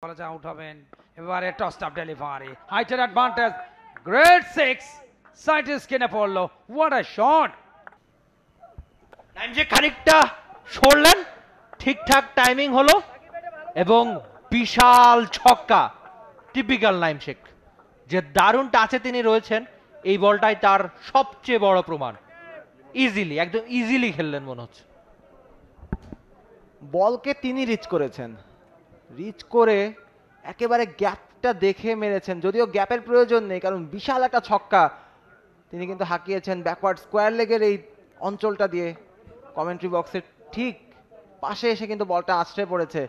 Out হবেন। এবারে toss up delivery, হাইটের অ্যাডভান্টেজ, গ্রেট সিক্স, সাইটের স্কিনে পড়লো, হোয়াট আ শট। টাইম যে খানিকটা সরলেন, ঠিকঠাক টাইমিং হলো এবং বিশাল ছক্কা। টিপিক্যাল নাইম শেখ, যে দারুণ টাচে তিনি রয়েছেন, এই বলটাই তার সবচেয়ে বড় প্রমাণ। ইজিলি, একদম ইজিলি খেললেন মনে হচ্ছে। বলকে তিনি রিচ করেছেন, রিচ করে একেবারে গ্যাপটা দেখে মেরেছেন, যদিও গ্যাপের প্রয়োজন নেই কারণ বিশাল একটা ছক্কা তিনি কিন্তু হাঁকিয়েছেন ব্যাকওয়ার্ড স্কোয়ার লেগের এই অঞ্চলটা দিয়ে। কমেন্ট্রি বক্সের ঠিক পাশে এসে কিন্তু বলটা আছড়ে পড়েছে,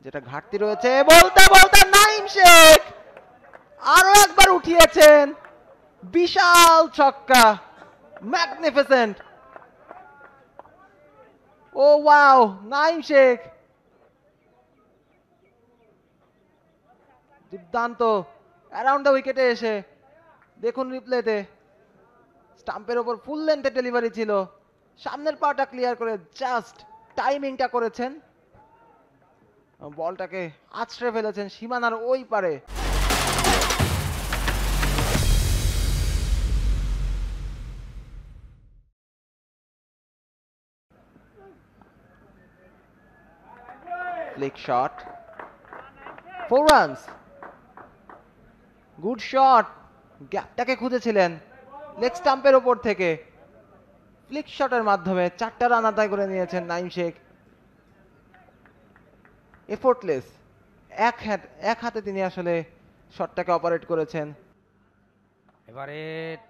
যেটা ঘাটতি রয়েছে। বলতে বলতে নাইম শেখ আরো একবার উঠিয়েছেন, বিশাল ছক্কা, ম্যাগনিফিসেন্ট। ও ওয়াও, নাইম শেখ দুর্দান্ত অ্যারাউন্ড দ্য উইকেটে এসে দেখুন রিপ্লেতে, স্টাম্পের ওপর ফুল লেন্থে ডেলিভারি ছিল, সামনের পাটা ক্লিয়ার করে জাস্ট টাইমিংটা করেছেন, বলটাকে আছড়ে ফেলেছেন সীমানার ওই পারে। Flick shot, 4 runs, good shot. গ্যাপটাকে খুঁজেছিলেন লেগ স্টাম্পের ওপর থেকে, ফ্লিক শটের মাধ্যমে 4টা রান আদায় করে নিয়েছেন নাইম শেখ। এফোর্টলেস, এক হাতে তিনি আসলে শটটাকে অপারেট করেছেন। এবারে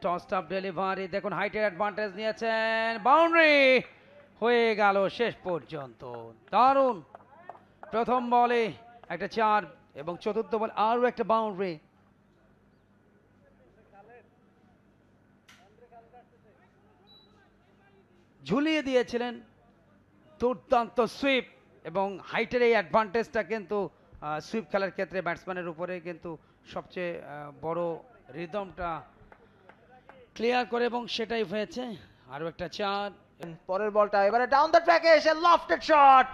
টস আপ ডেলিভারি, দেখুন হাইটের অ্যাডভান্টেজ নিয়েছেন, বাউন্ডারি হয়ে গেল শেষ পর্যন্ত। দারুণ, প্রথম বলে একটা 4 এবং চতুর্থ বল আরও একটা বাউন্ডারি। ঝুলিয়ে দিয়েছিলেন, দুর্দান্ত সুইপ, এবং হাইটের এই অ্যাডভান্টেজটা কিন্তু সুইপ খেলার ক্ষেত্রে ব্যাটসম্যানের উপরে কিন্তু সবচেয়ে বড় রিদমটা ক্লিয়ার করে, এবং সেটাই হয়েছে। আরও একটা 4। পরের বলটা এবারে ডাউন দ্য ট্র্যাকে এসে লফটেড শট,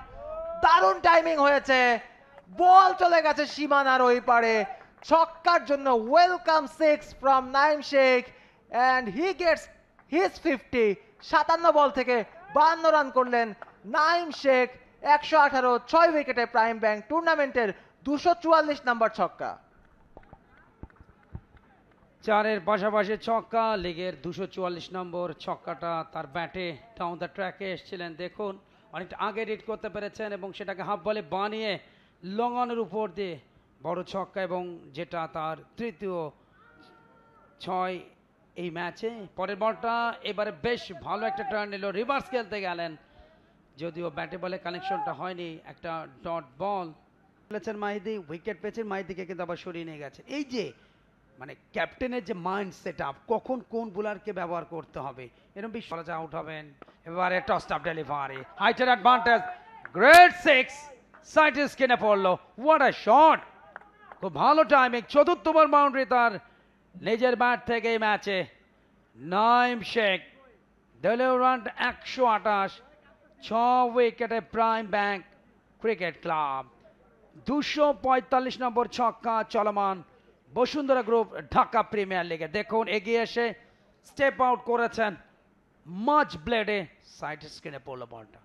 দারুণ টাইমিং হয়েছে, বল চলে গেছে সীমানার ওই পারে। ছক্কার জন্য welcome 6 from Naim Sheikh and he gets his 50। 57 ball থেকে 52 রান করলেন নাইম শেখ, 118, 6 উইকেটে প্রাইম ব্যাংক টুর্নামেন্টের 244 নাম্বার ছক্কা। 4-এর পাশাপাশি ছক্কা, লিগের 244 নম্বর ছক্কাটা তার ব্যাটে ডাউন দ্য ট্র্যাকে এসেছিলেন। দেখুন অনেকটা আগে রিড করতে পেরেছেন এবং সেটাকে হাফ বলে বানিয়ে লং অনের উপর দিয়ে বড় ছক্কা, এবং যেটা তার তৃতীয় 6 এই ম্যাচে। পরের বলটা এবারে বেশ ভালো একটা টার্ন নিল, রিভার্স খেলতে গেলেন, যদিও ব্যাটে বলে কানেকশনটা হয়নি, একটা ডট বল খেলেছেন মাহিদি, উইকেট পেয়েছেন, মাহিদিকে কিন্তু আবার সরিয়ে নিয়ে গেছে। এই যে মানে ক্যাপ্টেনের যে মাইন্ড সেট আপ, কখন কোন বোলারকে ব্যবহার করতে হবে, এরকম বিশ্বাস। আউট হবেন। এবারে টস আপ ডেলিভারি, হাইটের অ্যাডভান্টেজ, গ্রেট সিক্স, সাইটের স্কিনে পড়লো, হোয়াট আ শট। খুব ভালো টাইমিং, চতুর্থ ওভার বাউন্ডারি তার নিজের ব্যাট থেকে এই ম্যাচে। নাইম শেখ দলীয় রান 128, 6 উইকেটে প্রাইম ব্যাংক ক্রিকেট ক্লাব। 245 নম্বর ছক্কা চলমান বসুন্ধরা গ্রুপ ঢাকা প্রিমিয়ার লিগে। দেখুন এগিয়ে এসে স্টেপ আউট করেছেন, মাঝ ব্লেডে সাইড স্ক্রিনে পড়লো বলটা।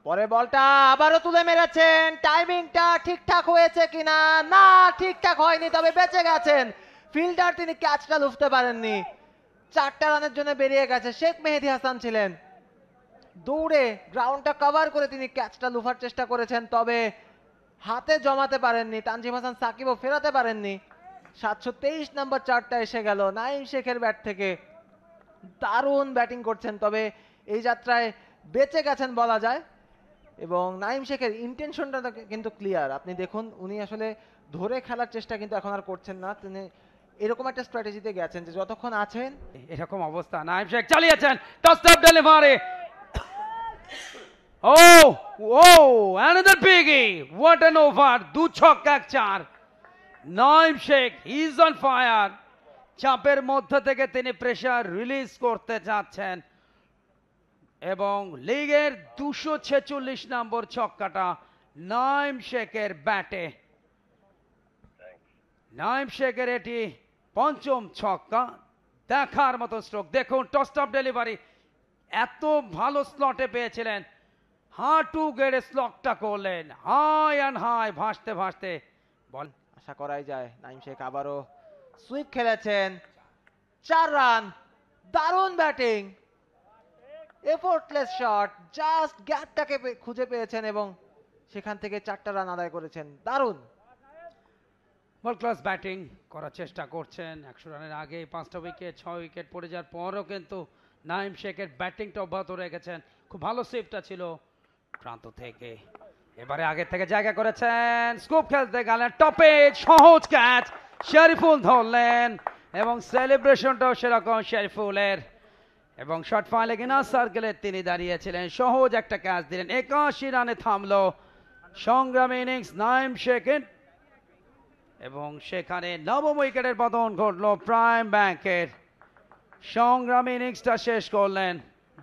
পরে বলটা আবারও তুলে মেরেছেন, টাইমিংটা ঠিকঠাক হয়েছে কিনা, না ঠিকঠাক হয়নি, তবে বেঁচে গেছেন ফিল্ডার, তিনি ক্যাচটা লুফতে পারেননি। 4টা রানের জন্য বেরিয়ে গেছে, শেখ মেহেদী হাসান ছিলেন, দৌড়ে গ্রাউন্ডটা কভার করে তিনি ক্যাচটা লুফার চেষ্টা করেছেন, তবে হাতে জমাতে পারেননি, তানজিম হাসান সাকিবও ফেরাতে পারেননি। 723 নম্বর 4টা এসে গেল নাইম শেখের ব্যাট থেকে। দারুণ ব্যাটিং করছেন, তবে এই যাত্রায় বেঁচে গেছেন বলা যায়, এবং নাইম শেখের ইন্টেনশনটা কিন্তু ক্লিয়ার। আপনি দেখুন উনি আসলে ধরে খেলার চেষ্টা কিন্তু এখন আর করছেন না, তিনি এরকম একটা স্ট্র্যাটেজিতে গেছেন যে যতক্ষণ আছেন। এরকম অবস্থা, নাইম শেখ চালিয়েছেন, toss up delivery, oh oh another biggie, what an over, 2 ছক্কা 1 4। Naim Sheikh is on fire, চাপের মধ্যে থেকে তিনি প্রেসার রিলিজ করতে যাচ্ছেন, এবং লিগের 246 নম্বর ছক্কাটা নাইম শেখের ব্যাটে। নাইম শেখের এটি পঞ্চম ছক্কা, দেখার মতো স্ট্রোক। দেখুন টস অফ ডেলিভারি এত ভালো স্লটে পেয়েছিলেন, হাঁটু গেড়ে স্লটটা করলেন, হাই অ্যান্ড হাই ভাসতে ভাসতে বল। আশা করাই যায় নাইম শেখ আবারও সুইপ খেলেছেন। 4 রান, দারুণ ব্যাটিং, এফোর্টলেস শট, জাস্ট গ্যাপটাকে খুঁজে পেয়েছেন এবং সেখান থেকে 4টা রান আদায় করেছেন। দারুণ ওয়ার্ল্ড ক্লাস ব্যাটিং করার চেষ্টা করছেন। 100 রানের আগে 5টা উইকেট, 6 উইকেট পড়ে যাওয়ার পরও কিন্তু নাইম শেখের ব্যাটিংটা অব্যাহত রেখেছেন। খুব ভালো সেভটা ছিল প্রান্ত থেকে। এবারে আগে থেকে জায়গা করেছেন, স্কুপ খেলতে গেলেন, টপে সহজ ক্যাচ, শরীফুল ধরলেন এবং সেলিব্রেশনটাও সেরকম শরীফুলের। এবং শর্ট ফাইলে কিনা সার্কেলে তিনি দাঁড়িয়েছিলেন, সহজ একটা ক্যাচ দিলেন, 81 রানে থামলো সংগ্রামী ইনিংস নাইম শেখের। এবং সেখানে নবম উইকেটের পতন ঘটলো প্রাইম ব্যাংকের। সংগ্রামী ইনিংসটা শেষ করলেন।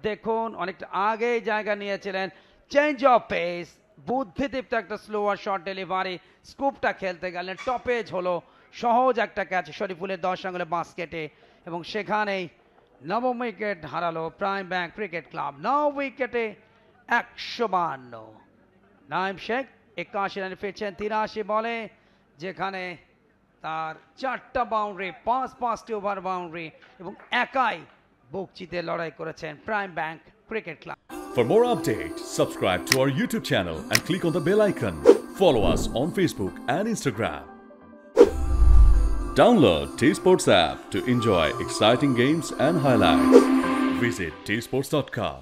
দেখুন অনেকটা আগেই জায়গা নিয়েছিলেন, চেঞ্জ অফ পেস, বুদ্ধিদীপ্ত একটা স্লোয়ার শট ডেলিভারি, স্কুপটা খেলতে গেলেন, টপেজ হলো, সহজ একটা ক্যাচ শরীফুলের 10 আঙ্গুলে বাস্কেটে। এবং সেখানেই নবম উইকেট হারালো প্রাইম ব্যাংক ক্রিকেট ক্লাব। 9 উইকেটে 152। নাইম শেখ 81 রানে ফিরছেন 83 বলে, যেখানে তার 4টা বাউন্ডারি, 5টি ওভার বাউন্ডারি এবং একাই বুক জিতে লড়াই করেছেন prime bank cricket club. For more updates, subscribe to our YouTube channel and click on the bell icon. Follow us on Facebook and Instagram. Download T-Sports app to enjoy exciting games and highlights. Visit tsports.com.